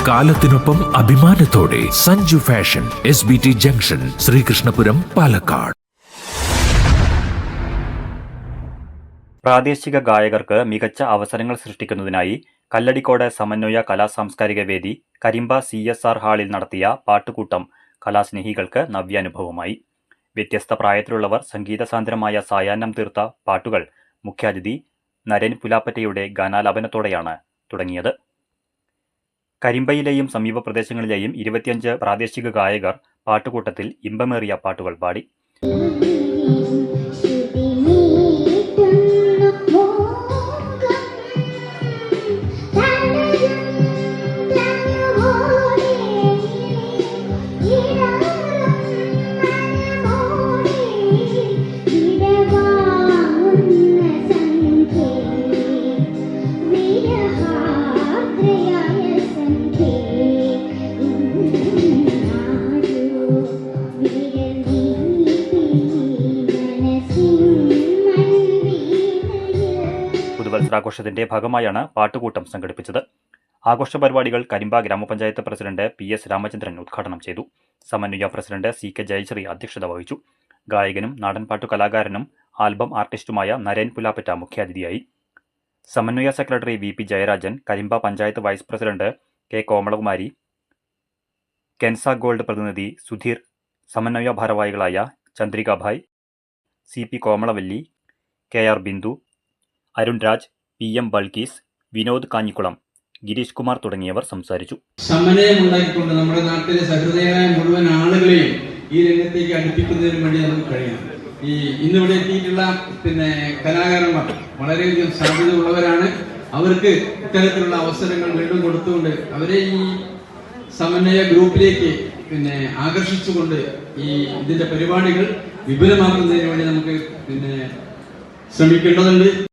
കാലത്തിനൊപ്പം അഭിമാനത്തോടെ Sanju fashion, SBT junction, Sreekrishnapuram, Palakkad. പ്രാദേശിക ഗായകർക്ക് മികച്ച അവസരങ്ങൾ സൃഷ്ടിക്കുന്നതിനായി കല്ലടിക്കോട് സമന്വയ കലാസാംസ്കാരിക വേദി കരിമ്പ CSR ഹാളിൽ നടത്തിയ പാട്ടുകൂട്ടം കലാസ്നേഹികൾക്ക് നവ്യാനുഭവമായി. വ്യത്യസ്ത പ്രായത്തിലുള്ളവർ സംഗീതസാന്ദ്രമായ സായാഹ്നം തീർത്ത പാട്ടുകൾ മുഖ്യാതിഥി നരൻ പുലാപ്പറ്റയുടെ ഗാനാലാപനത്തോടെയാണ് തുടങ്ങിയത്. കരിമ്പയിലെയും സമീപ പ്രദേശങ്ങളിലെയും 25 പ്രാദേശിക ഗായകർ പാട്ടുകൂട്ടത്തിൽ ഇമ്പമേറിയ പാട്ടുകൾ പാടി. പുതുവത്സരാഘോഷത്തിന്റെ ഭാഗമായാണ് പാട്ടുകൂട്ടം സംഘടിപ്പിച്ചത്. ആഘോഷ പരിപാടികൾ കരിമ്പ ഗ്രാമപഞ്ചായത്ത് പ്രസിഡന്റ് PS രാമചന്ദ്രൻ ഉദ്ഘാടനം ചെയ്തു. സമന്വയ പ്രസിഡന്റ് CK ജയശ്രീ അധ്യക്ഷത വഹിച്ചു. ഗായകനും നാടൻപാട്ടു കലാകാരനും ആൽബം ആർട്ടിസ്റ്റുമായ നരൻ പുലാപ്പറ്റ മുഖ്യാതിഥിയായി. Samanwaya secretary VP Jayarajan, Karimba panchayat vice president K Komalakumari, Kensa gold പ്രതിനിധി സുധീർ, സമന്വയ ഭാരവാഹികളായ ചന്ദ്രികാഭായ്, CP Komalavalli, KR Bindu, Arun Raj, PM Balkees, Vinod Kanjikulam, Girish Kumar തുടങ്ങിയവർ സംസാരിച്ചു. സമന്വയമുണ്ടാക്കിക്കൊണ്ട് നമ്മുടെ നാട്ടിലെ സഹൃദയരായ മുഴുവൻ ആളുകളെയും ഈ രംഗത്തേക്ക് അടുപ്പിക്കുന്നതിന് വേണ്ടി നമുക്ക് കഴിയണം. ഈ ഇന്നിവിടെ എത്തിയിട്ടുള്ള കലാകാരന്മാർ വളരെയധികം സാധ്യത ഉള്ളവരാണ്. അവർക്ക് ഇത്തരത്തിലുള്ള അവസരങ്ങൾ വീണ്ടും കൊടുത്തുകൊണ്ട് അവരെ ഈ സമന്വയ ഗ്രൂപ്പിലേക്ക് ആകർഷിച്ചുകൊണ്ട് ഇതിന്റെ പരിപാടികൾ വിപുലമാക്കുന്നതിന് വേണ്ടി നമുക്ക് ശ്രമിക്കേണ്ടതുണ്ട്.